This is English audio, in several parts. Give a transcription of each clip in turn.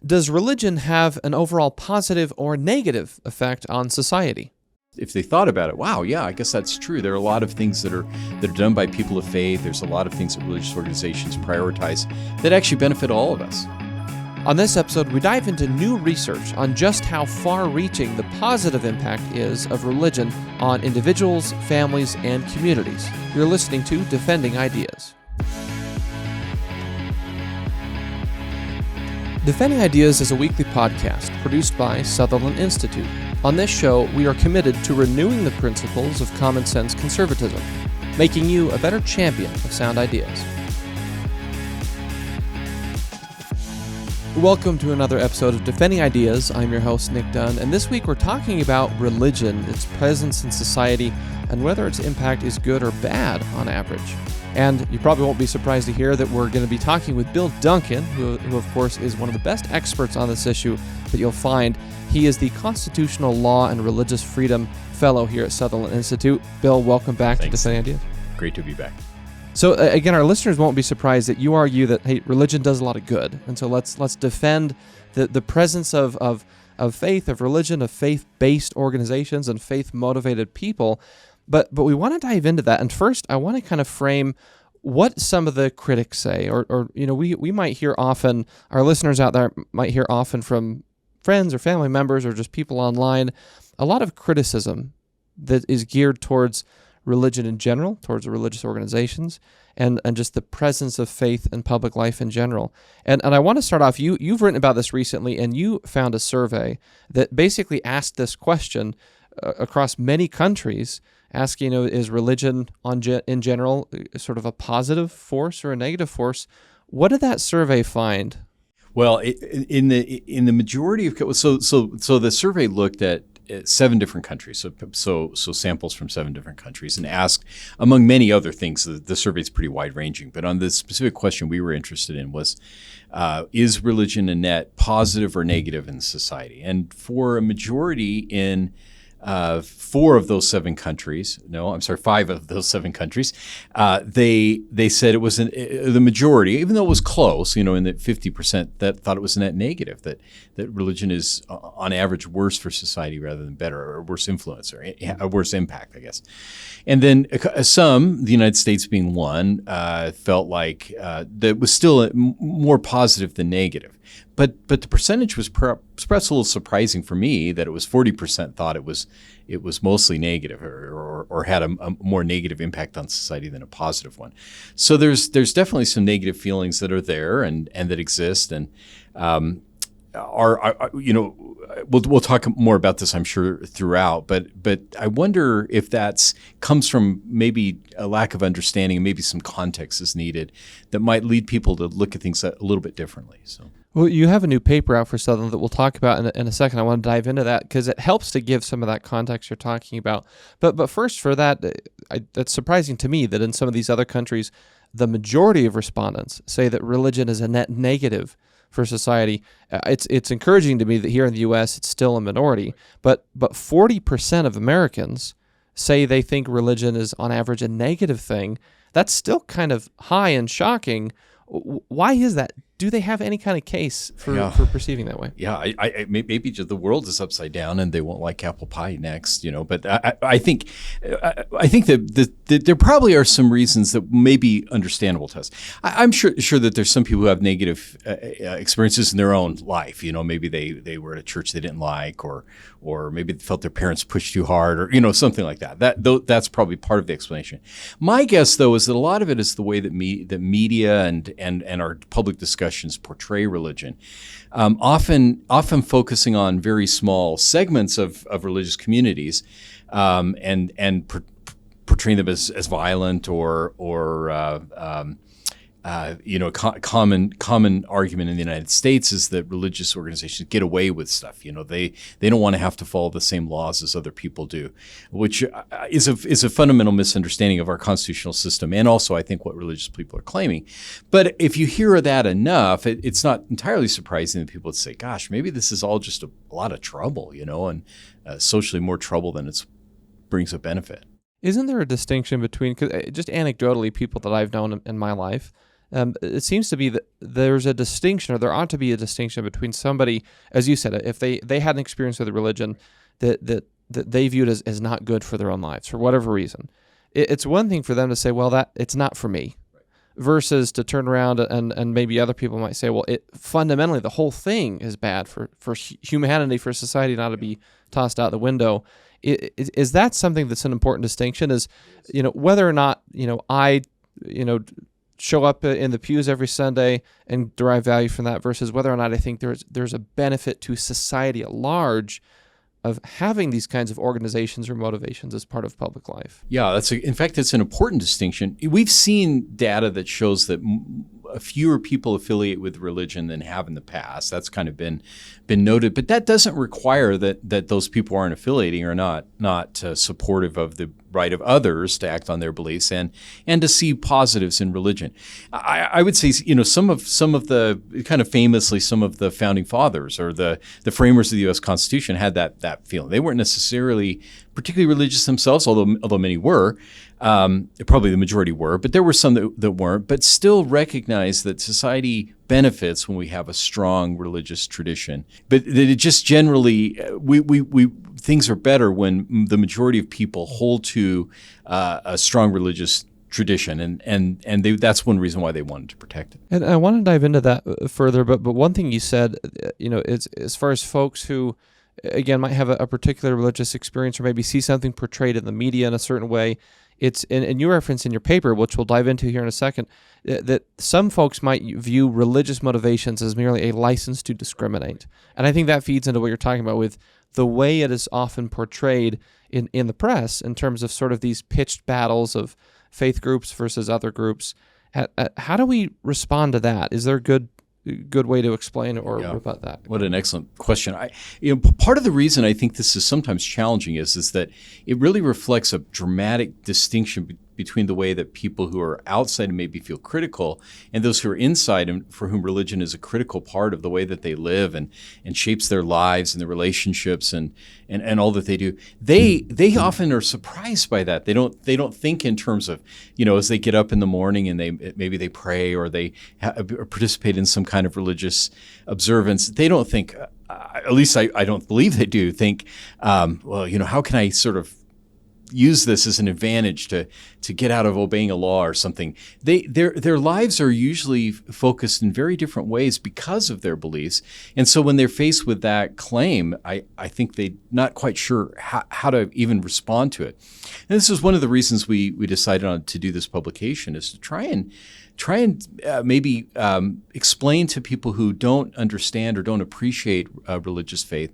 Does religion have an overall positive or negative effect on society? If they thought about it, wow, yeah, I guess that's true. There are a lot of things that are done by people of faith. There's a lot of things that religious organizations prioritize that actually benefit all of us. On this episode, we dive into new research on just how far-reaching the positive impact is of religion on individuals, families, and communities. You're listening to Defending Ideas. Defending Ideas is a weekly podcast produced by Sutherland Institute. On this show, we are committed to renewing the principles of common sense conservatism, making you a better champion of sound ideas. Welcome to another episode of Defending Ideas. I'm your host, Nic Dunn, and this week we're talking about religion, its presence in society, and whether its impact is good or bad on average. And you probably won't be surprised to hear that we're going to be talking with Bill Duncan, who of course is one of the best experts on this issue that you'll find. He is the Constitutional Law and Religious Freedom Fellow here at Sutherland Institute. Bill, welcome back to Defending Ideas. Great to be back. So again, our listeners won't be surprised that you argue that, hey, religion does a lot of good. And so let's defend the presence of faith, of religion, of faith-based organizations and faith-motivated people. But we want to dive into that. And first, I want to kind of frame what some of the critics say, or we might hear often, our listeners out there might hear often from friends or family members or just people online, a lot of criticism that is geared towards religion in general, towards religious organizations, and just the presence of faith in public life in general. And I want to start off, you've written about this recently, and you found a survey that basically asked this question across many countries, asking, is religion in general sort of a positive force or a negative force? What did that survey find? Well, in the majority of so the survey looked at 7 different countries, so samples from 7 different countries, and asked, among many other things, the survey is pretty wide-ranging, but on the specific question we were interested in was, is religion a net positive or negative in society? And for a majority in 5 of those 7 countries, they said it was the majority, even though it was close, in that 50% that thought it was a net negative, that religion is on average worse for society rather than better, or worse influence, or a worse impact, I guess. And then some, the United States being one, felt like that was still more positive than negative. But the percentage was perhaps a little surprising for me, that it was 40% thought it was mostly negative, or had a more negative impact on society than a positive one. So there's definitely some negative feelings that are there and that exist, and we'll talk more about this, I'm sure, throughout. But I wonder if comes from maybe a lack of understanding, and maybe some context is needed that might lead people to look at things a little bit differently. So. Well, you have a new paper out for Sutherland that we'll talk about in a second. I want to dive into that because it helps to give some of that context you're talking about. But first, for that, it's surprising to me that in some of these other countries, the majority of respondents say that religion is a net negative for society. It's encouraging to me that here in the U.S. it's still a minority, but 40% of Americans say they think religion is on average a negative thing. That's still kind of high and shocking. Why is that? Do they have any kind of case for perceiving that way? Yeah, I maybe just the world is upside down and they won't like apple pie next, But I think that there probably are some reasons that may be understandable to us. I'm sure that there's some people who have negative experiences in their own life. Maybe they were at a church they didn't like, or maybe they felt their parents pushed too hard, or something like that. That's probably part of the explanation. My guess, though, is that a lot of it is the way that media and our public discussions portray religion, often focusing on very small segments of religious communities, and portraying them as violent or common argument in the United States is that religious organizations get away with stuff. They don't want to have to follow the same laws as other people do, which is a fundamental misunderstanding of our constitutional system, and also I think what religious people are claiming. But if you hear that enough, it's not entirely surprising that people would say, "Gosh, maybe this is all just a lot of trouble," and socially more trouble than it brings a benefit. Isn't there a distinction between, because just anecdotally, people that I've known in my life it seems to be that there's a distinction, or there ought to be a distinction between somebody, as you said, if they had an experience with a religion that they viewed as not good for their own lives for whatever reason. It's one thing for them to say, well, that it's not for me, versus to turn around and maybe other people might say, well, fundamentally the whole thing is bad for humanity, for society not to be tossed out the window. Is that something that's an important distinction? Is, whether or not, I, show up in the pews every Sunday and derive value from that, versus whether or not I think there's a benefit to society at large of having these kinds of organizations or motivations as part of public life. Yeah, in fact, it's an important distinction. We've seen data that shows that fewer people affiliate with religion than have in the past. That's kind of been noted, but that doesn't require that those people aren't affiliating or not supportive of the right of others to act on their beliefs and to see positives in religion. I would say, some of the kind of famously, some of the founding fathers or the framers of the U.S. Constitution had that feeling. They weren't necessarily particularly religious themselves, although many were. Probably the majority were, but there were some that weren't, but still recognized that society benefits when we have a strong religious tradition. But that it just generally, we things are better when the majority of people hold to a strong religious tradition, and that's one reason why they wanted to protect it. And I want to dive into that further, but one thing you said, is as far as folks who, again, might have a particular religious experience or maybe see something portrayed in the media in a certain way. It's and you reference in your paper, which we'll dive into here in a second, that some folks might view religious motivations as merely a license to discriminate. And I think that feeds into what you're talking about with the way it is often portrayed in the press in terms of sort of these pitched battles of faith groups versus other groups. How do we respond to that? Is there a good way to explain or rebut that? What an excellent question. Part of the reason I think this is sometimes challenging is that it really reflects a dramatic distinction between the way that people who are outside and maybe feel critical and those who are inside and for whom religion is a critical part of the way that they live and shapes their lives and their relationships and all that they do. They often are surprised by that. They don't think in terms of, as they get up in the morning and maybe they pray or they participate in some kind of religious observance. They don't think, at least I don't believe they do, think, how can I sort of use this as an advantage to get out of obeying a law or something. Their lives are usually focused in very different ways because of their beliefs. And so when they're faced with that claim, I think they're not quite sure how to even respond to it. And this is one of the reasons we decided on to do this publication, is to try and maybe explain to people who don't understand or don't appreciate religious faith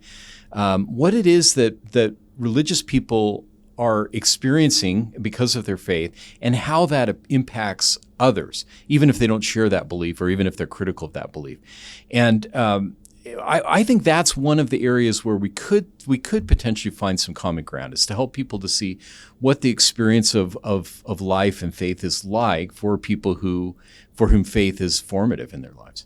what it is that religious people are experiencing because of their faith and how that impacts others, even if they don't share that belief or even if they're critical of that belief. And I think that's one of the areas where we could potentially find some common ground, is to help people to see what the experience of life and faith is like for people for whom faith is formative in their lives.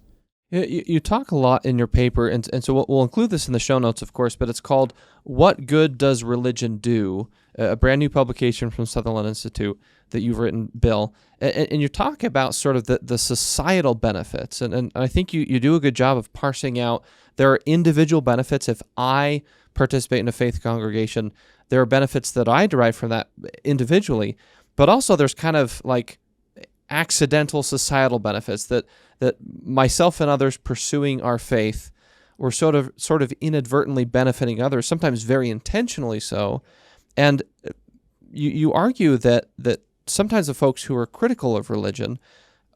You talk a lot in your paper, and so we'll include this in the show notes, of course, but it's called What Good Does Religion Do?, a brand new publication from Sutherland Institute that you've written, Bill. And you talk about sort of the societal benefits, and I think you do a good job of parsing out there are individual benefits. If I participate in a faith congregation, there are benefits that I derive from that individually, but also there's kind of like accidental societal benefits that myself and others pursuing our faith or sort of inadvertently benefiting others, sometimes very intentionally so. And you argue that sometimes the folks who are critical of religion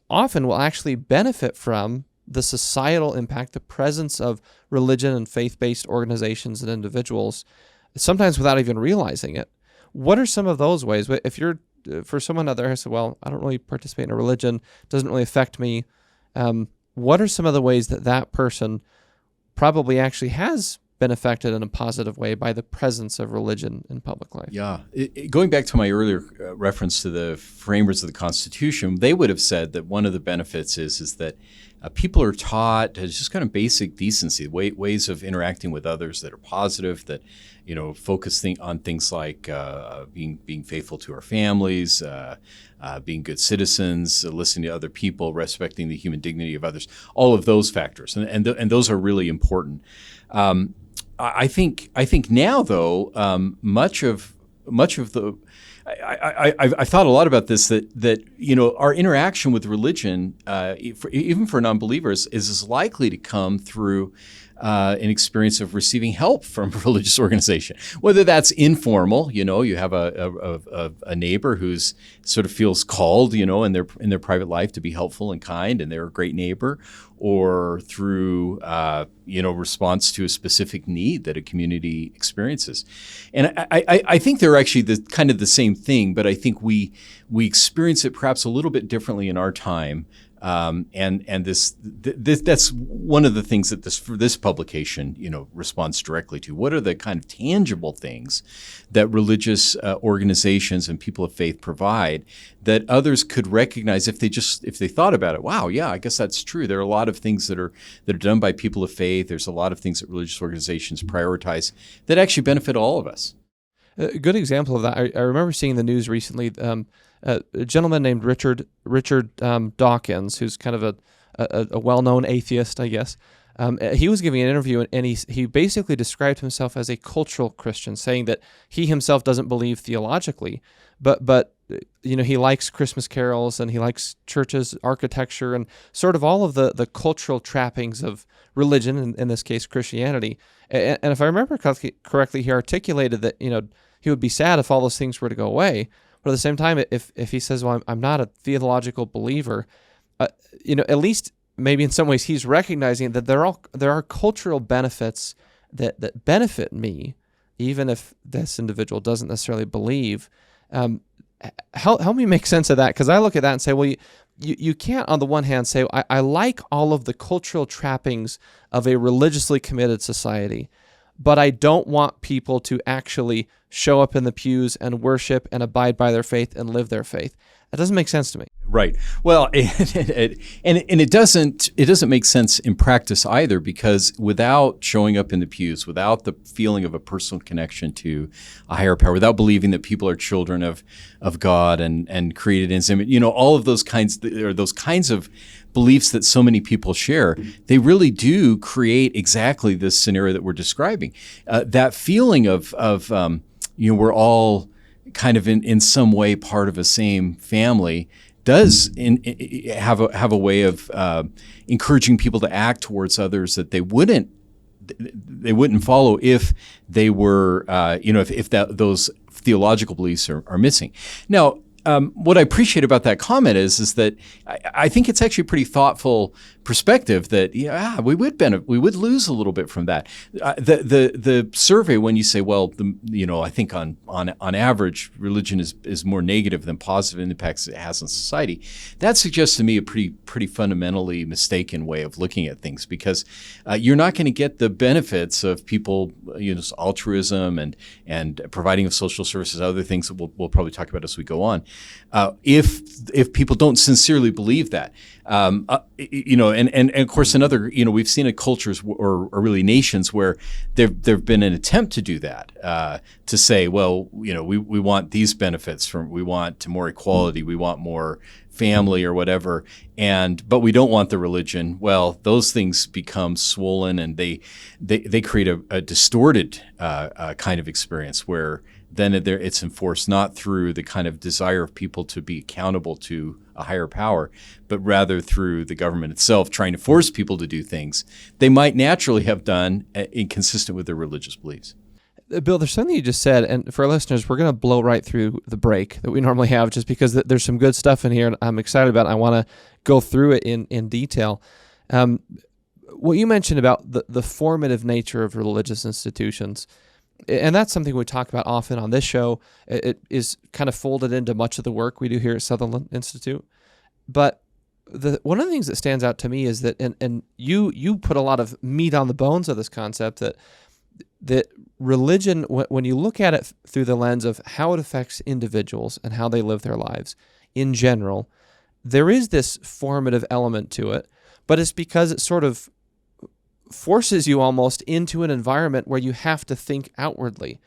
often will actually benefit from the societal impact, the presence of religion and faith-based organizations and individuals, sometimes without even realizing it. What are some of those ways? If you're, for someone out there who said, well, I don't really participate in a religion, it doesn't really affect me, what are some of the ways that person probably actually has been affected in a positive way by the presence of religion in public life? Yeah. Going back to my earlier reference to the framers of the Constitution, they would have said that one of the benefits is that people are taught just kind of basic decency, ways of interacting with others that are positive, that focus on things like being faithful to our families, being good citizens, listening to other people, respecting the human dignity of others. All of those factors, and those are really important. I think now, though, much of the I've thought a lot about this, that our interaction with religion, even for non-believers, is as likely to come through an experience of receiving help from a religious organization, whether that's informal. You have a neighbor who's sort of feels called, in their private life to be helpful and kind, and they're a great neighbor, or through response to a specific need that a community experiences. And I think they're actually the same thing, but I think we experience it perhaps a little bit differently in our time. And this that's one of the things that this publication responds directly to. What are the kind of tangible things that religious organizations and people of faith provide that others could recognize if they thought about it? Wow, yeah, I guess that's true. There are a lot of things that are done by people of faith. There's a lot of things that religious organizations prioritize that actually benefit all of us. A good example of that, I remember seeing in the news recently. A gentleman named Richard Dawkins, who's kind of a well-known atheist, I guess. He was giving an interview, and he basically described himself as a cultural Christian, saying that he himself doesn't believe theologically, but he likes Christmas carols, and he likes churches, architecture, and sort of all of the cultural trappings of religion, in this case Christianity. And if I remember correctly, he articulated that he would be sad if all those things were to go away. But at the same time, if he says, well, I'm not a theological believer, at least maybe in some ways he's recognizing that there are cultural benefits that benefit me, even if this individual doesn't necessarily believe. Help me make sense of that, because I look at that and say, well, you can't on the one hand say, I like all of the cultural trappings of a religiously committed society, but I don't want people to actually show up in the pews and worship and abide by their faith and live their faith. That doesn't make sense to me. Right. Well, it doesn't make sense in practice either, because without showing up in the pews, without the feeling of a personal connection to a higher power, without believing that people are children of God and created in His image, all of those kinds of beliefs that so many people share, they really do create exactly this scenario that we're describing. That feeling of we're all kind of in some way part of a same family does have a way of encouraging people to act towards others that they wouldn't follow if they were if those theological beliefs are missing. Now, what I appreciate about that comment is that I think it's actually a pretty thoughtful perspective that we would lose a little bit from that. The survey, when you say, well, I think on average religion is more negative than positive impacts it has on society, that suggests to me a pretty fundamentally mistaken way of looking at things, because you're not going to get the benefits of people altruism and providing of social services, other things that we'll probably talk about as we go on, if people don't sincerely believe that. And of course, we've seen in cultures or really nations where there've been an attempt to do that, to say, well, we want these benefits we want more equality, we want more family or whatever, but we don't want the religion. Well, those things become swollen, and they create a distorted kind of experience where then it's enforced not through the kind of desire of people to be accountable to a higher power, but rather through the government itself trying to force people to do things they might naturally have done inconsistent with their religious beliefs. Bill, there's something you just said, and for our listeners, we're going to blow right through the break that we normally have, just because there's some good stuff in here, and I'm excited about it. I want to go through it in detail. What you mentioned about the formative nature of religious institutions, and that's something we talk about often on this show. It is kind of folded into much of the work we do here at Sutherland Institute. But one of the things that stands out to me is that, and you put a lot of meat on the bones of this concept, that religion, when you look at it through the lens of how it affects individuals and how they live their lives in general, there is this formative element to it. but it's because it sort of forces you almost into an environment where you have to think outwardly.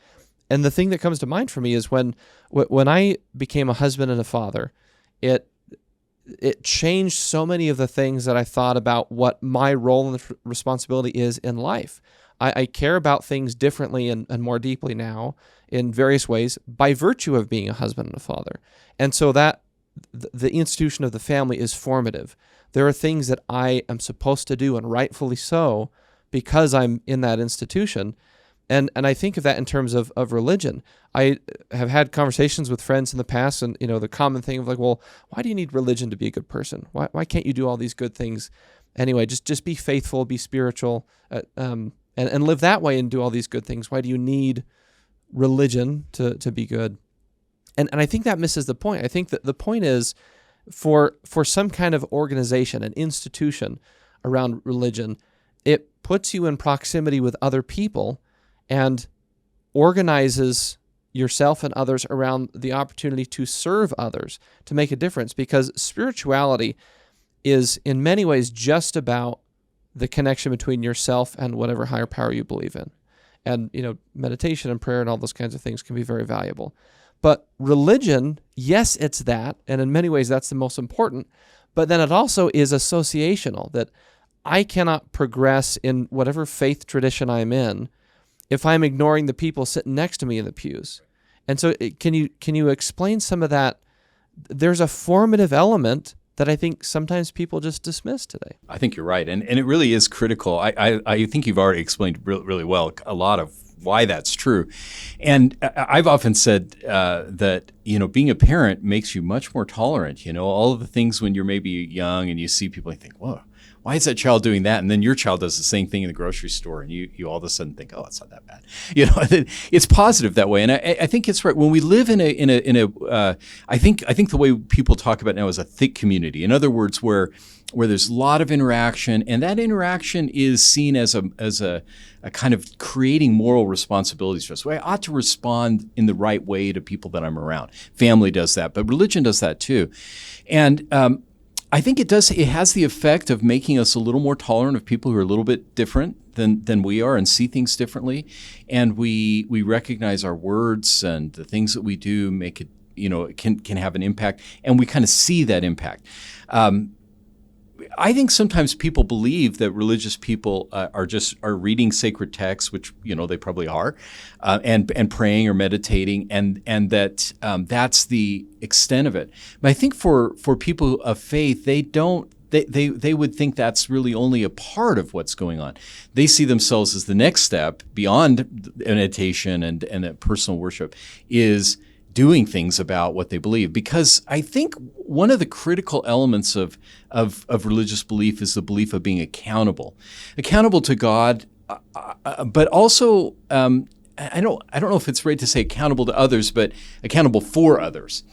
And the thing that comes to mind for me is when I became a husband and a father, it changed so many of the things that I thought about what my role and responsibility is in life. I care about things differently and more deeply now in various ways by virtue of being a husband and a father. And so that the institution of the family is formative. There are things that I am supposed to do, and rightfully so, because I'm in that institution. And I think of that in terms of religion. I have had conversations with friends in the past, and the common thing of like, well, why do you need religion to be a good person? Why can't you do all these good things anyway? Just be faithful, be spiritual, and live that way and do all these good things. Why do you need religion to be good? And I think that misses the point. I think that the point is for some kind of organization, an institution around religion, it puts you in proximity with other people and organizes yourself and others around the opportunity to serve others, to make a difference, because spirituality is in many ways just about the connection between yourself and whatever higher power you believe in. And, meditation and prayer and all those kinds of things can be very valuable. But religion, yes, it's that, and in many ways that's the most important, but then it also is associational, that I cannot progress in whatever faith tradition I'm in if I'm ignoring the people sitting next to me in the pews. And so can you explain some of that? There's a formative element that I think sometimes people just dismiss today. I think you're right. And it really is critical. I think you've already explained really well a lot of why that's true. And I've often said that, being a parent makes you much more tolerant. All of the things when you're maybe young and you see people, you think, whoa, why is that child doing that? And then your child does the same thing in the grocery store, and you all of a sudden think, oh, it's not that bad. It's positive that way. And I think it's right. When we live in a I think the way people talk about it now is a thick community. In other words, where there's a lot of interaction, and that interaction is seen as a kind of creating moral responsibilities for us. I ought to respond in the right way to people that I'm around. Family does that, but religion does that too. And I think it has the effect of making us a little more tolerant of people who are a little bit different than we are and see things differently. And we recognize our words and the things that we do make it, can have an impact, and we kind of see that impact. I think sometimes people believe that religious people are reading sacred texts, which they probably are, and praying or meditating, and that that's the extent of it. But I think for people of faith, they don't. They would think that's really only a part of what's going on. They see themselves as the next step beyond meditation and personal worship is doing things about what they believe. Because I think one of the critical elements of religious belief is the belief of being accountable to God, but also I don't know if it's right to say accountable to others, but accountable for others.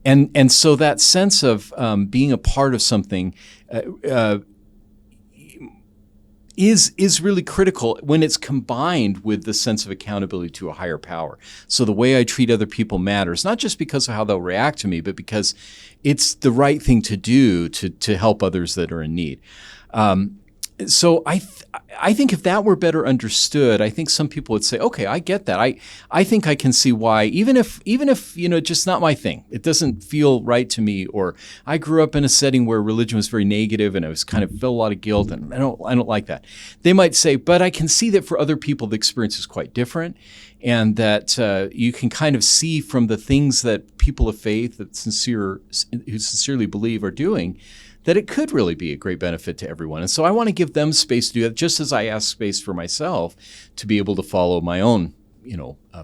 And so that sense of being a part of something is really critical when it's combined with the sense of accountability to a higher power. So the way I treat other people matters, not just because of how they'll react to me, but because it's the right thing to do to help others that are in need. So I think if that were better understood, I think some people would say, okay, I get that. I think I can see why, even if just not my thing. It doesn't feel right to me, or I grew up in a setting where religion was very negative and I was kind of felt a lot of guilt, and I don't like that. They might say, but I can see that for other people the experience is quite different, and that you can kind of see from the things that people of faith who sincerely believe are doing, that it could really be a great benefit to everyone. And so I want to give them space to do that, just as I ask space for myself to be able to follow my own,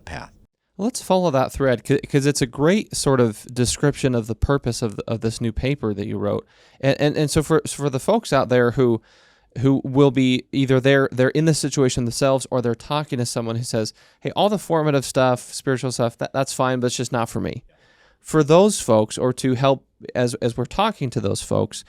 path. Let's follow that thread, because it's a great sort of description of the purpose of this new paper that you wrote. And so for the folks out there who will be either they're in this situation themselves, or they're talking to someone who says, hey, all the formative stuff, spiritual stuff, that's fine, but it's just not for me. For those folks, or to help as we're talking to those folks,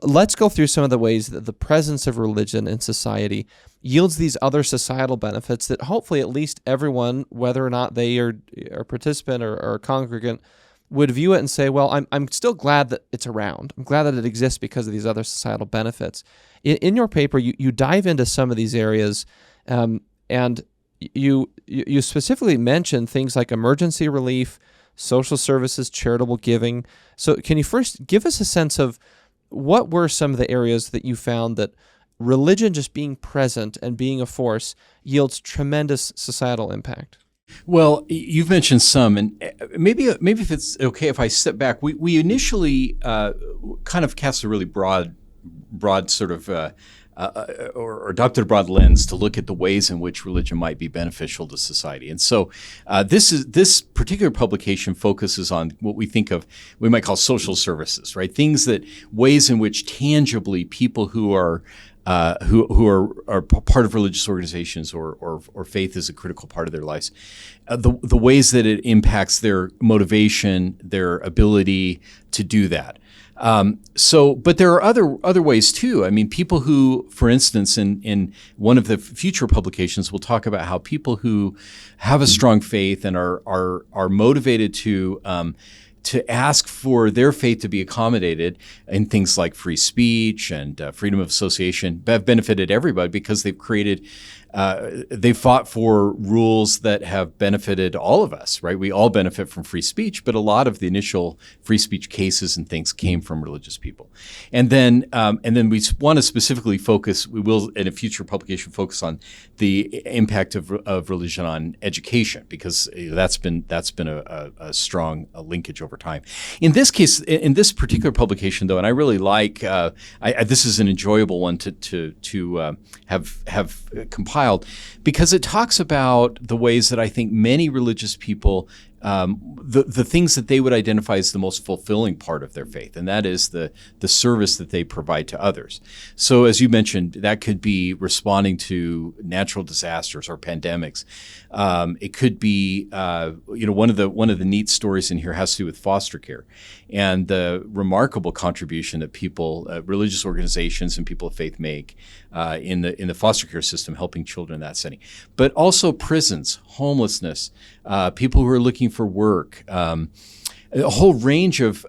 let's go through some of the ways that the presence of religion in society yields these other societal benefits that hopefully at least everyone, whether or not they are a participant or a congregant, would view it and say, well, I'm still glad that it's around. I'm glad that it exists because of these other societal benefits. In your paper, you dive into some of these areas, and you specifically mention things like emergency relief, social services, charitable giving. So can you first give us a sense of what were some of the areas that you found that religion just being present and being a force yields tremendous societal impact? Well, you've mentioned some, and maybe if it's okay if I step back, we initially kind of cast a really broad sort of or adopted a broad lens to look at the ways in which religion might be beneficial to society. And so this particular publication focuses on what we might call social services, right? Ways in which tangibly people who are part of religious organizations or faith is a critical part of their lives, the ways that it impacts their motivation, their ability to do that. But there are other ways too. I mean, people who, for instance, in one of the future publications, will talk about how people who have a strong faith and are motivated to ask for their faith to be accommodated in things like free speech and freedom of association have benefited everybody because they've fought for rules that have benefited all of us, right? We all benefit from free speech, but a lot of the initial free speech cases and things came from religious people. And then we want to specifically focus, we will in a future publication focus on the impact of religion on education, because that's been a strong linkage over time. In this case, in this particular publication though, and I really like, this is an enjoyable one to have compiled, because it talks about the ways that I think many religious people, the things that they would identify as the most fulfilling part of their faith, and that is the service that they provide to others. So as you mentioned, that could be responding to natural disasters or pandemics. It could be, one of the neat stories in here has to do with foster care and the remarkable contribution that people, religious organizations and people of faith make in the foster care system, helping children in that setting. But also prisons, homelessness, people who are looking for work, a whole range of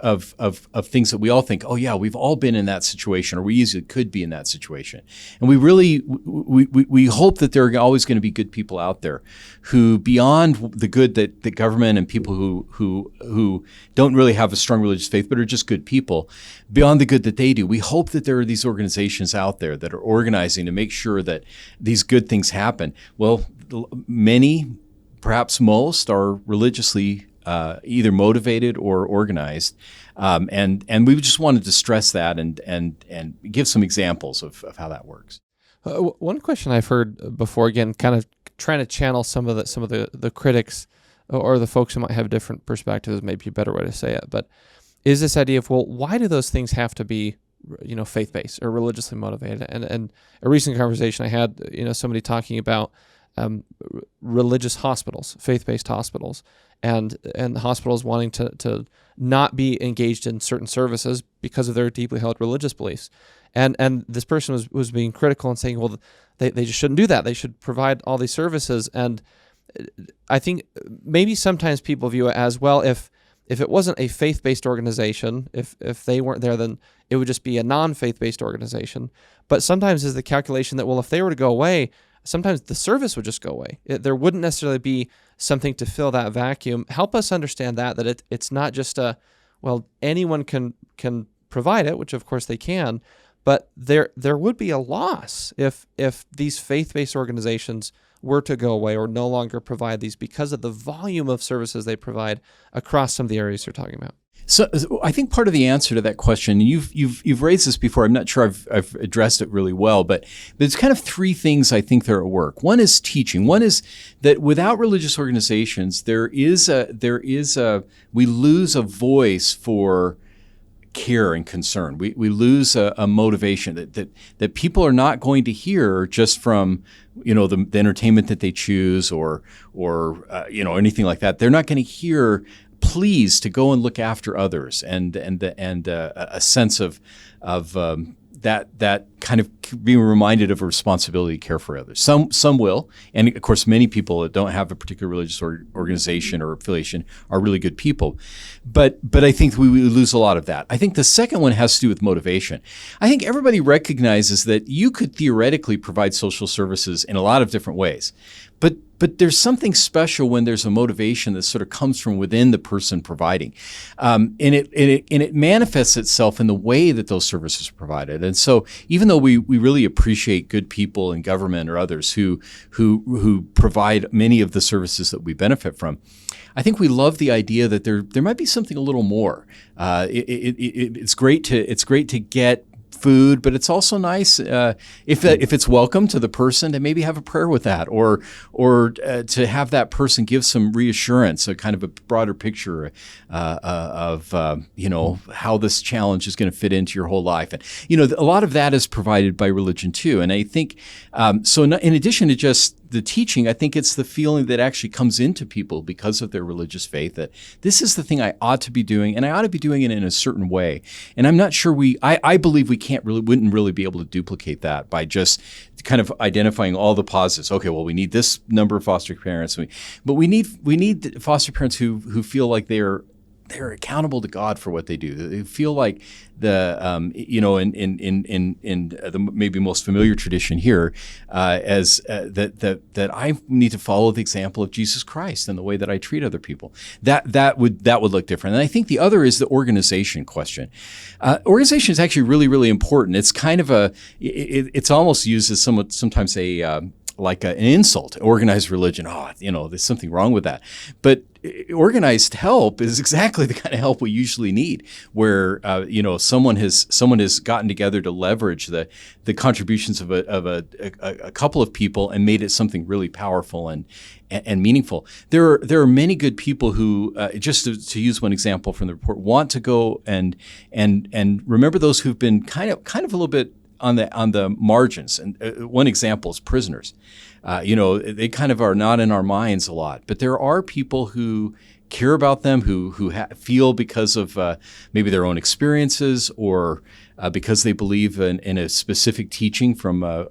things that we all think, oh yeah, we've all been in that situation, or we easily could be in that situation. And we hope that there are always going to be good people out there who, beyond the good that the government and people who don't really have a strong religious faith, but are just good people, beyond the good that they do, we hope that there are these organizations out there that are organizing to make sure that these good things happen. Well, many, perhaps most, are religiously either motivated or organized, and we just wanted to stress that and give some examples of how that works. One question I've heard before, again, kind of trying to channel some of the critics or the folks who might have different perspectives, maybe a better way to say it, but is this idea of, well, why do those things have to be, faith-based or religiously motivated? And a recent conversation I had, somebody talking about religious hospitals, faith-based hospitals, and hospitals wanting to not be engaged in certain services because of their deeply held religious beliefs. And this person was being critical and saying, well, they just shouldn't do that. They should provide all these services. And I think maybe sometimes people view it as, well, if it wasn't a faith-based organization, if they weren't there, then it would just be a non-faith-based organization. But sometimes is the calculation that, well, if they were to go away, sometimes the service would just go away. There wouldn't necessarily be something to fill that vacuum. Help us understand that it's not just anyone can provide it, which of course they can, but there would be a loss if these faith-based organizations were to go away or no longer provide these because of the volume of services they provide across some of the areas you're talking about. So I think part of the answer to that question, you've raised this before. I'm not sure I've addressed it really well, but there's kind of three things I think that are at work. One is teaching. One is that without religious organizations, we lose a voice for care and concern. We lose a motivation that people are not going to hear just from the entertainment that they choose or anything like that. They're not going to hear pleas to go and look after others and a sense of that kind of being reminded of a responsibility to care for others. Some will, and of course, many people that don't have a particular religious organization or affiliation are really good people. But I think we lose a lot of that. I think the second one has to do with motivation. I think everybody recognizes that you could theoretically provide social services in a lot of different ways, but there's something special when there's a motivation that sort of comes from within the person providing, and it manifests itself in the way that those services are provided. And so, even though we really appreciate good people in government or others who provide many of the services that we benefit from, I think we love the idea that there might be something a little more. It's great to get food, but it's also nice if it's welcome to the person to maybe have a prayer with that, or to have that person give some reassurance, a kind of a broader picture of how this challenge is going to fit into your whole life. And a lot of that is provided by religion too. And I think so. In addition to just the teaching, I think it's the feeling that actually comes into people because of their religious faith that this is the thing I ought to be doing, and I ought to be doing it in a certain way. And I'm not sure I believe we wouldn't really be able to duplicate that by just kind of identifying all the positives. Okay, well, we need this number of foster parents, but we need foster parents who feel like they're accountable to God for what they do. They feel like in the maybe most familiar tradition here, that I need to follow the example of Jesus Christ in the way that I treat other people. That would look different. And I think the other is the organization question. Organization is actually really, really important. It's kind of it's almost used as sometimes like an insult. Organized religion. There's something wrong with that. But organized help is exactly the kind of help we usually need, where someone has gotten together to leverage the contributions of a couple of people and made it something really powerful and meaningful. There are many good people who, just to use one example from the report, want to go and remember those who've been kind of a little bit on the margins. And one example is prisoners. They kind of are not in our minds a lot, but there are people who care about them, who feel because of maybe their own experiences, or because they believe in a specific teaching from a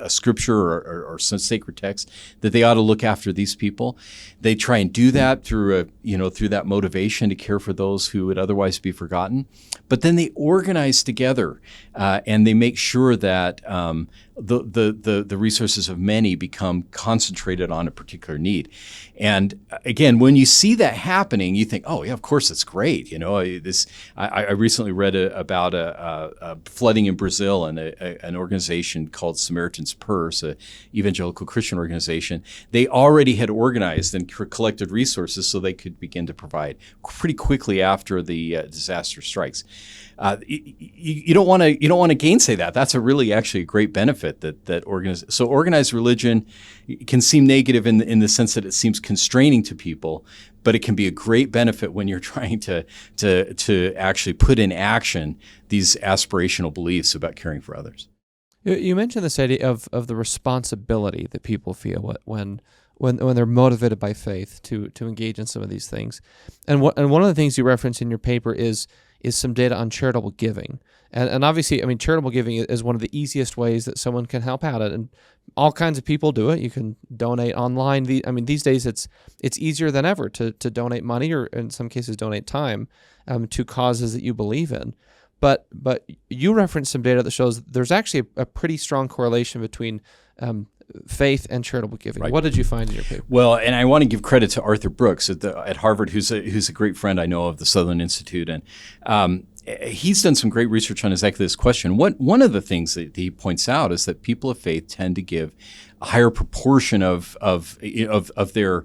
scripture or some sacred text, that they ought to look after these people. They try and do that through that motivation to care for those who would otherwise be forgotten. But then they organize together and they make sure that the resources of many become concentrated on a particular need. And again, when you see that happening, you think, oh yeah, of course it's great. I recently read about a flooding in Brazil, and an organization called Samaritan's Purse, an evangelical Christian organization. They already had organized and collected resources so they could begin to provide pretty quickly after the disaster strikes. You don't want to gainsay that. That's actually a great benefit that organized religion can seem negative in the sense that it seems constraining to people, but it can be a great benefit when you're trying to actually put in action these aspirational beliefs about caring for others. You mentioned this idea of the responsibility that people feel when they're motivated by faith to engage in some of these things, and one of the things you reference in your paper is some data on charitable giving. And obviously, charitable giving is one of the easiest ways that someone can help out. And all kinds of people do it. You can donate online. These days it's easier than ever to donate money, or in some cases donate time to causes that you believe in. But you referenced some data that shows there's actually a pretty strong correlation between faith and charitable giving. Right. What did you find in your paper? Well, and I want to give credit to Arthur Brooks at Harvard, who's a great friend I know of the Sutherland Institute, and he's done some great research on exactly this question. One of the things that he points out is that people of faith tend to give a higher proportion of their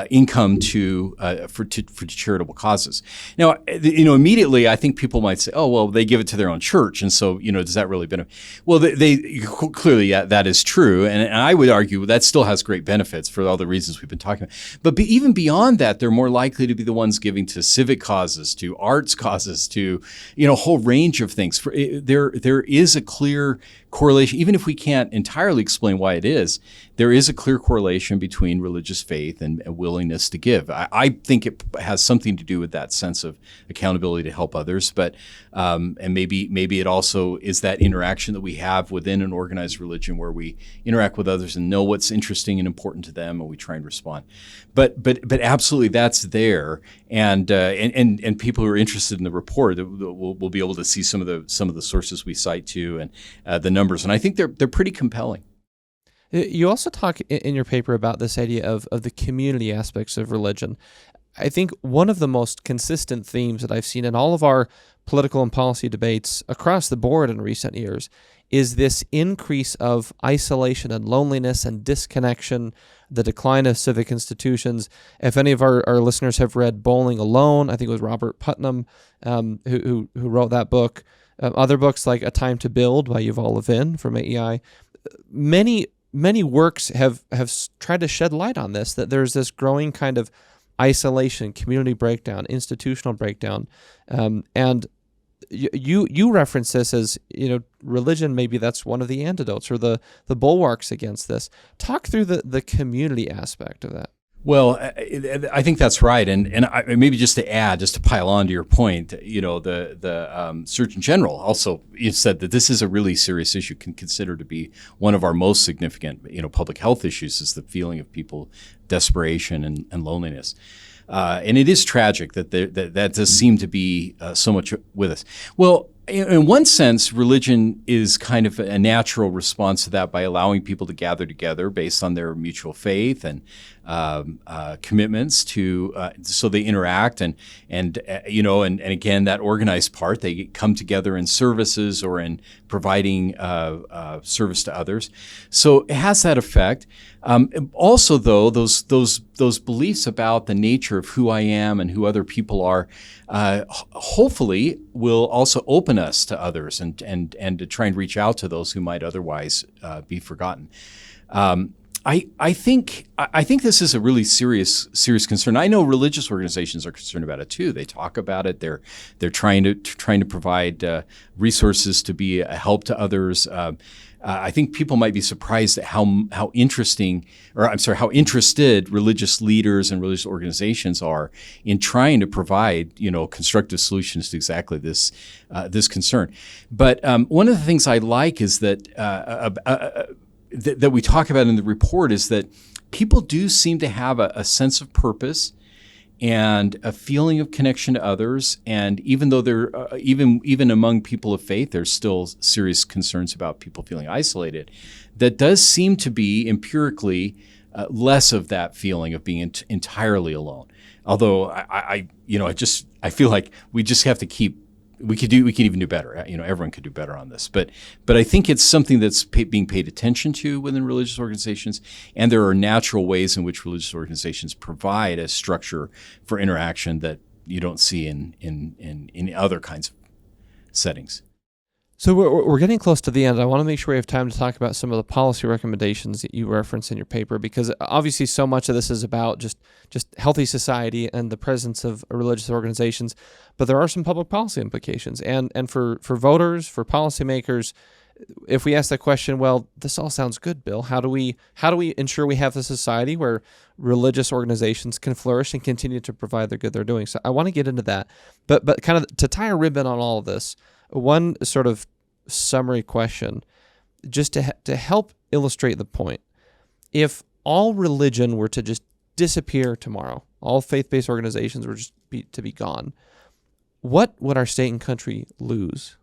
income for charitable causes. Now, immediately I think people might say, "Oh, well, they give it to their own church, and so does that really benefit?" Well, they clearly, yeah, that is true, and I would argue that still has great benefits for all the reasons we've been talking about. But even beyond that, they're more likely to be the ones giving to civic causes, to arts causes, to a whole range of things. There is a clear correlation, even if we can't entirely explain why it is, there is a clear correlation between religious faith and willingness to give. I think it has something to do with that sense of accountability to help others, but and maybe it also is that interaction that we have within an organized religion where we interact with others and know what's interesting and important to them, and we try and respond. But absolutely, that's there, and people who are interested in the report will be able to see some of the sources we cite to and the numbers, and I think they're pretty compelling. You also talk in your paper about this idea of the community aspects of religion. I think one of the most consistent themes that I've seen in all of our political and policy debates across the board in recent years is this increase of isolation and loneliness and disconnection, the decline of civic institutions. If any of our listeners have read Bowling Alone, I think it was Robert Putnam who wrote that book. Other books like A Time to Build by Yuval Levin from AEI. Many works have tried to shed light on this, that there's this growing kind of isolation, community breakdown, institutional breakdown. And you reference this as, religion, maybe that's one of the antidotes or the bulwarks against this. Talk through the community aspect of that. Well, I think that's right, and maybe just to pile on to your point, the Surgeon General also said that this is a really serious issue, can consider to be one of our most significant, public health issues, is the feeling of people, desperation and loneliness. And it is tragic that does seem to be so much with us. Well, in one sense, religion is kind of a natural response to that by allowing people to gather together based on their mutual faith and commitments to, so they interact and again, that organized part, they come together in services or in providing service to others. So it has that effect. Also, though, those beliefs about the nature of who I am and who other people are, hopefully will also open us to others and to try and reach out to those who might otherwise be forgotten. I think this is a really serious concern. I know religious organizations are concerned about it too. They talk about it. They're trying to provide resources to be a help to others. I think people might be surprised at how interested religious leaders and religious organizations are in trying to provide, constructive solutions to exactly this concern. But one of the things I like is that that we talk about in the report is that people do seem to have a sense of purpose and a feeling of connection to others. And even though there, even among people of faith, there's still serious concerns about people feeling isolated. That does seem to be empirically less of that feeling of being entirely alone. Although I feel like we just have to keep. We could even do better. Everyone could do better on this. But I think it's something that's being paid attention to within religious organizations, and there are natural ways in which religious organizations provide a structure for interaction that you don't see in other kinds of settings. So we're getting close to the end. I want to make sure we have time to talk about some of the policy recommendations that you reference in your paper, because obviously so much of this is about just healthy society and the presence of religious organizations, but there are some public policy implications. And for voters, for policymakers, if we ask that question, well, this all sounds good, Bill. How do we ensure we have a society where religious organizations can flourish and continue to provide the good they're doing? So I want to get into that, but kind of to tie a ribbon on all of this, one sort of summary question, just to help illustrate the point. If all religion were to just disappear tomorrow, all faith-based organizations were just to be gone, what would our state and country lose?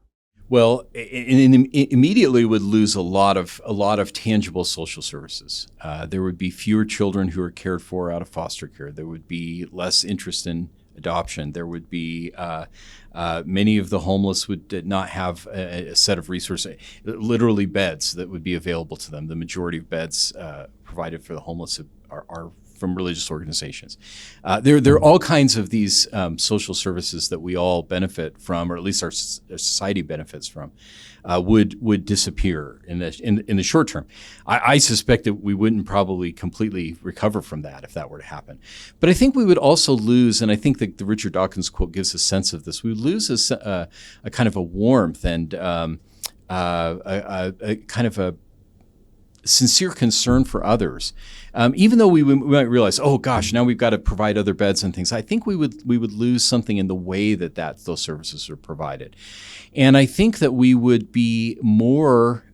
Well, it immediately would lose a lot of tangible social services. There would be fewer children who are cared for out of foster care. There would be less interest in adoption. There would be many of the homeless would not have a set of resources, literally beds that would be available to them. The majority of beds provided for the homeless are from religious organizations. There are all kinds of these social services that we all benefit from, or at least our society benefits from, would disappear in the short term. I suspect that we wouldn't probably completely recover from that if that were to happen. But I think we would also lose, and I think that the Richard Dawkins quote gives a sense of this, we would lose a kind of a warmth and a kind of a sincere concern for others. Even though we might realize, oh gosh, now we've got to provide other beds and things, I think we would lose something in the way that those services are provided. And I think that we would be more,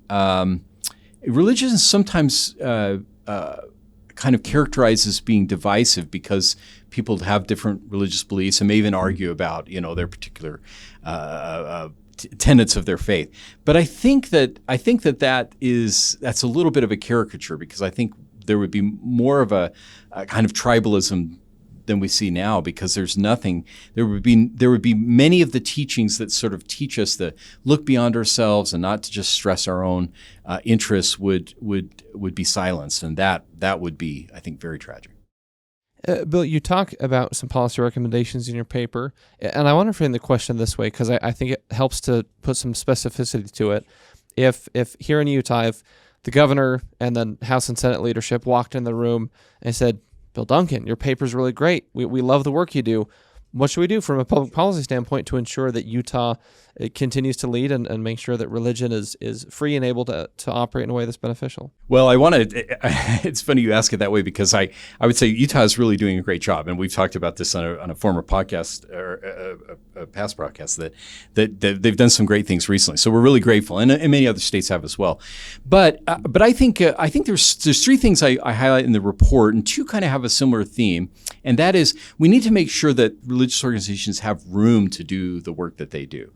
religion is sometimes kind of characterized as being divisive because people have different religious beliefs and may even argue about, their particular tenets of their faith. But I think that's a little bit of a caricature, because I think there would be more of a kind of tribalism than we see now, because there would be many of the teachings that sort of teach us to look beyond ourselves and not to just stress our own interests would be silenced, and that would be, I think, very tragic. Bill, you talk about some policy recommendations in your paper, and I want to frame the question this way, because I think it helps to put some specificity to it. If here in Utah, if the governor and then House and Senate leadership walked in the room and said, Bill Duncan, your paper's really great. We love the work you do. What should we do from a public policy standpoint to ensure that Utah continues to lead and make sure that religion is free and able to operate in a way that's beneficial? Well, it's funny you ask it that way, because I would say Utah is really doing a great job. And we've talked about this on a former podcast or a past broadcast that they've done some great things recently. So we're really grateful. And many other states have as well. But I think there's three things I highlight in the report, and two kind of have a similar theme. And that is, we need to make sure that religious organizations have room to do the work that they do.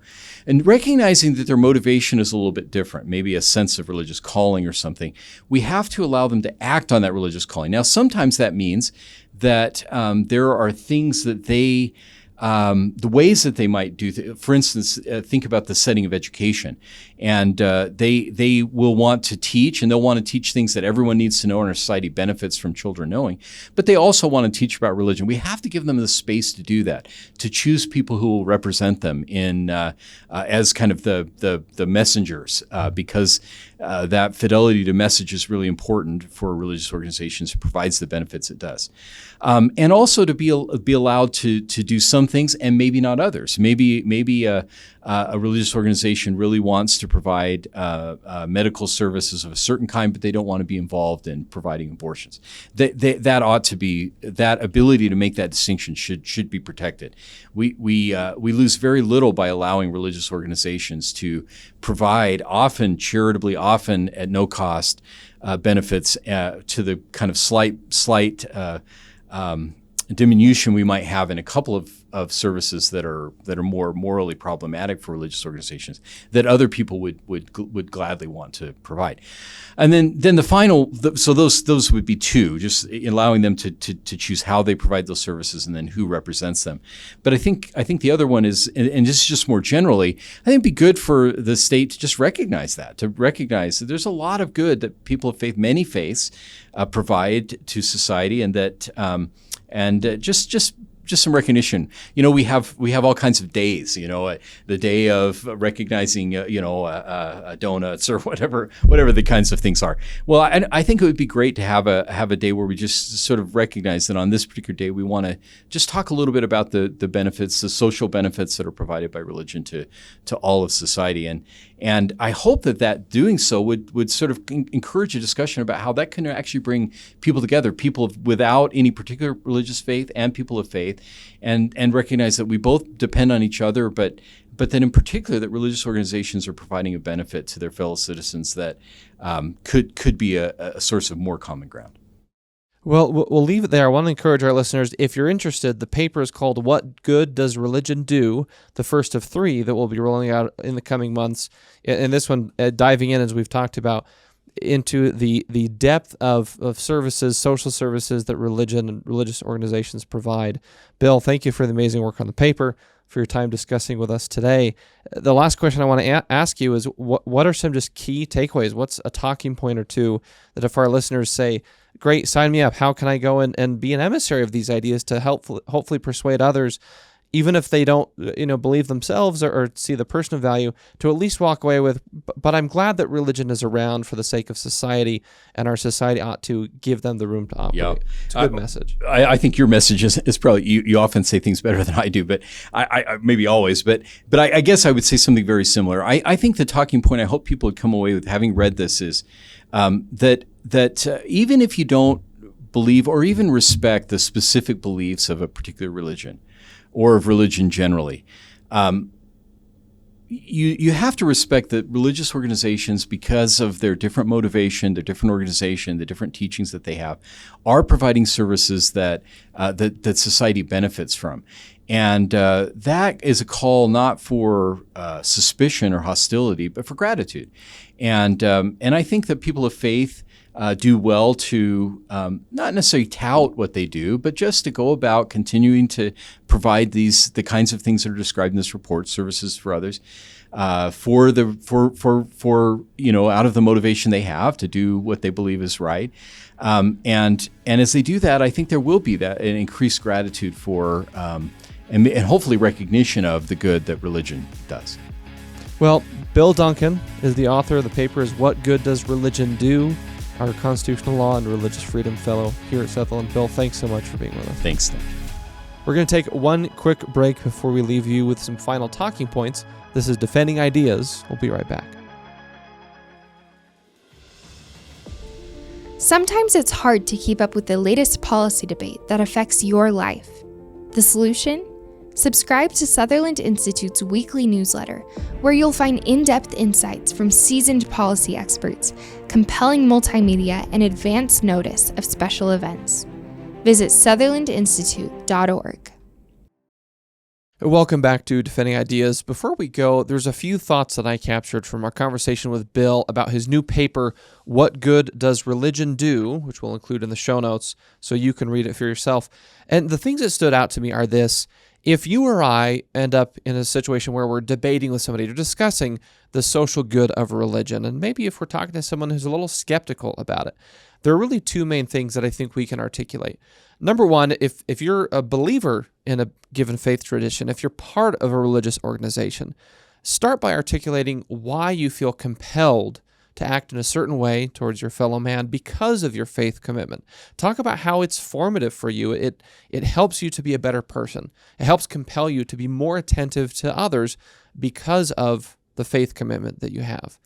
And recognizing that their motivation is a little bit different, maybe a sense of religious calling or something, we have to allow them to act on that religious calling. Now, sometimes that means that there are things that they, the ways that they might do, for instance, think about the setting of education. And they will want to teach, and they'll want to teach things that everyone needs to know and our society benefits from children knowing. But they also want to teach about religion. We have to give them the space to do that, to choose people who will represent them in as kind of the messengers, because that fidelity to message is really important for religious organizations. It provides the benefits it does. And also to be allowed to do some things and maybe not others. Maybe a religious organization really wants to provide medical services of a certain kind, but they don't want to be involved in providing abortions. That ought to be, that ability to make that distinction should be protected. We lose very little by allowing religious organizations to provide, often charitably, often at no cost, benefits to the kind of slight diminution we might have in a couple of services that are more morally problematic for religious organizations that other people would gladly want to provide. And then the final, so those would be two, just allowing them to choose how they provide those services and then who represents them. But I think the other one is, and this is just more generally, I think it'd be good for the state to just recognize that there's a lot of good that people of faith, many faiths, provide to society, and that just some recognition. We have all kinds of days. The day of recognizing donuts or whatever the kinds of things are. Well, I think it would be great to have a day where we just sort of recognize that on this particular day we want to just talk a little bit about the benefits, the social benefits that are provided by religion to all of society. And I hope that doing so would sort of encourage a discussion about how that can actually bring people together, people without any particular religious faith and people of faith, and recognize that we both depend on each other, but then in particular that religious organizations are providing a benefit to their fellow citizens that could be a source of more common ground. Well, we'll leave it there. I want to encourage our listeners, if you're interested, the paper is called What Good Does Religion Do?, the first of 3 that we'll be rolling out in the coming months. And this one, diving in, as we've talked about, into the depth of services, social services that religion and religious organizations provide. Bill, thank you for the amazing work on the paper, for your time discussing with us today. The last question I want to ask you is, what are some just key takeaways? What's a talking point or two that if our listeners say, great, sign me up, how can I go and be an emissary of these ideas to hopefully persuade others? even if they don't, believe themselves or see the personal value, to at least walk away with, but I'm glad that religion is around for the sake of society, and our society ought to give them the room to operate. Yeah. It's a good message. I think your message is probably, you often say things better than I do, but I maybe always, but I guess I would say something very similar. I think the talking point I hope people would come away with, having read this, is that even if you don't believe or even respect the specific beliefs of a particular religion, or of religion generally, you have to respect that religious organizations, because of their different motivation, their different organization, the different teachings that they have, are providing services that society benefits from. And that is a call not for suspicion or hostility, but for gratitude. And I think that people of faith do well to not necessarily tout what they do, but just to go about continuing to provide the kinds of things that are described in this report, services for others, for out of the motivation they have to do what they believe is right. And as they do that, I think there will be an increased gratitude for and hopefully recognition of the good that religion does. Well, Bill Duncan is the author of the paper is What Good Does Religion Do? Our Constitutional Law and Religious Freedom Fellow here at Sutherland. Bill, thanks so much for being with us. Thanks, Nick. We're going to take one quick break before we leave you with some final talking points. This is Defending Ideas. We'll be right back. Sometimes it's hard to keep up with the latest policy debate that affects your life. The solution? Subscribe to Sutherland Institute's weekly newsletter, where you'll find in-depth insights from seasoned policy experts, compelling multimedia, and advance notice of special events. Visit sutherlandinstitute.org. Welcome back to Defending Ideas. Before we go, there's a few thoughts that I captured from our conversation with Bill about his new paper, What Good Does Religion Do?, which we'll include in the show notes so you can read it for yourself. And the things that stood out to me are this. If you or I end up in a situation where we're debating with somebody or discussing the social good of religion, and maybe if we're talking to someone who's a little skeptical about it, there are really two main things that I think we can articulate. Number one, if you're a believer in a given faith tradition, if you're part of a religious organization, start by articulating why you feel compelled to act in a certain way towards your fellow man because of your faith commitment. Talk about how it's formative for you. It helps you to be a better person. It helps compel you to be more attentive to others because of the faith commitment that you have.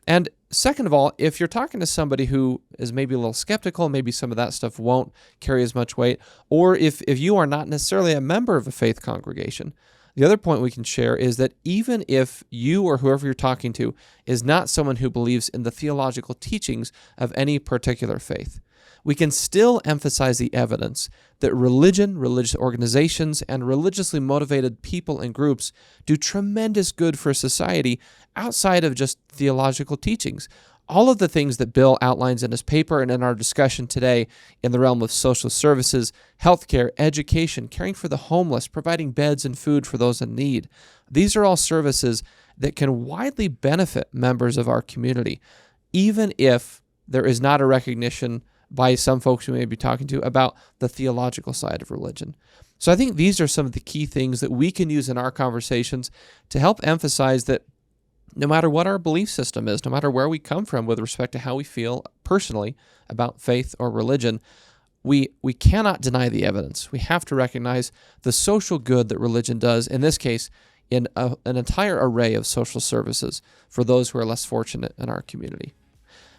And second of all, if you're talking to somebody who is maybe a little skeptical, maybe some of that stuff won't carry as much weight, or if you are not necessarily a member of a faith congregation, the other point we can share is that even if you or whoever you're talking to is not someone who believes in the theological teachings of any particular faith, we can still emphasize the evidence that religion, religious organizations, and religiously motivated people and groups do tremendous good for society outside of just theological teachings. All of the things that Bill outlines in his paper and in our discussion today in the realm of social services, healthcare, education, caring for the homeless, providing beds and food for those in need, these are all services that can widely benefit members of our community, even if there is not a recognition by some folks we may be talking to about the theological side of religion. So I think these are some of the key things that we can use in our conversations to help emphasize that no matter what our belief system is, no matter where we come from with respect to how we feel personally about faith or religion, we cannot deny the evidence. We have to recognize the social good that religion does, in this case, in an entire array of social services for those who are less fortunate in our community.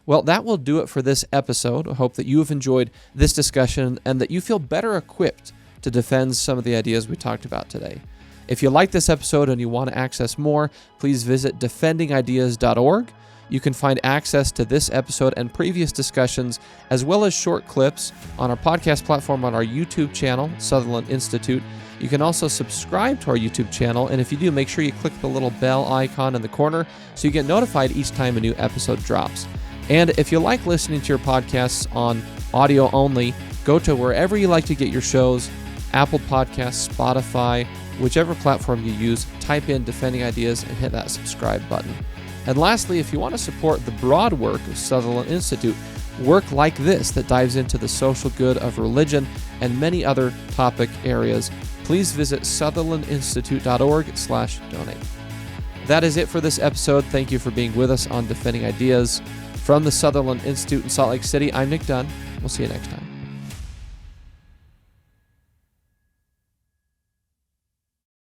Well, that will do it for this episode. I hope that you have enjoyed this discussion and that you feel better equipped to defend some of the ideas we talked about today. If you like this episode and you want to access more, please visit defendingideas.org. You can find access to this episode and previous discussions, as well as short clips on our podcast platform on our YouTube channel, Sutherland Institute. You can also subscribe to our YouTube channel, and if you do, make sure you click the little bell icon in the corner so you get notified each time a new episode drops. And if you like listening to your podcasts on audio only, go to wherever you like to get your shows, Apple Podcasts, Spotify, whichever platform you use, type in Defending Ideas and hit that subscribe button. And lastly, if you want to support the broad work of Sutherland Institute, work like this that dives into the social good of religion and many other topic areas, please visit sutherlandinstitute.org/donate. That is it for this episode. Thank you for being with us on Defending Ideas. From the Sutherland Institute in Salt Lake City, I'm Nic Dunn. We'll see you next time.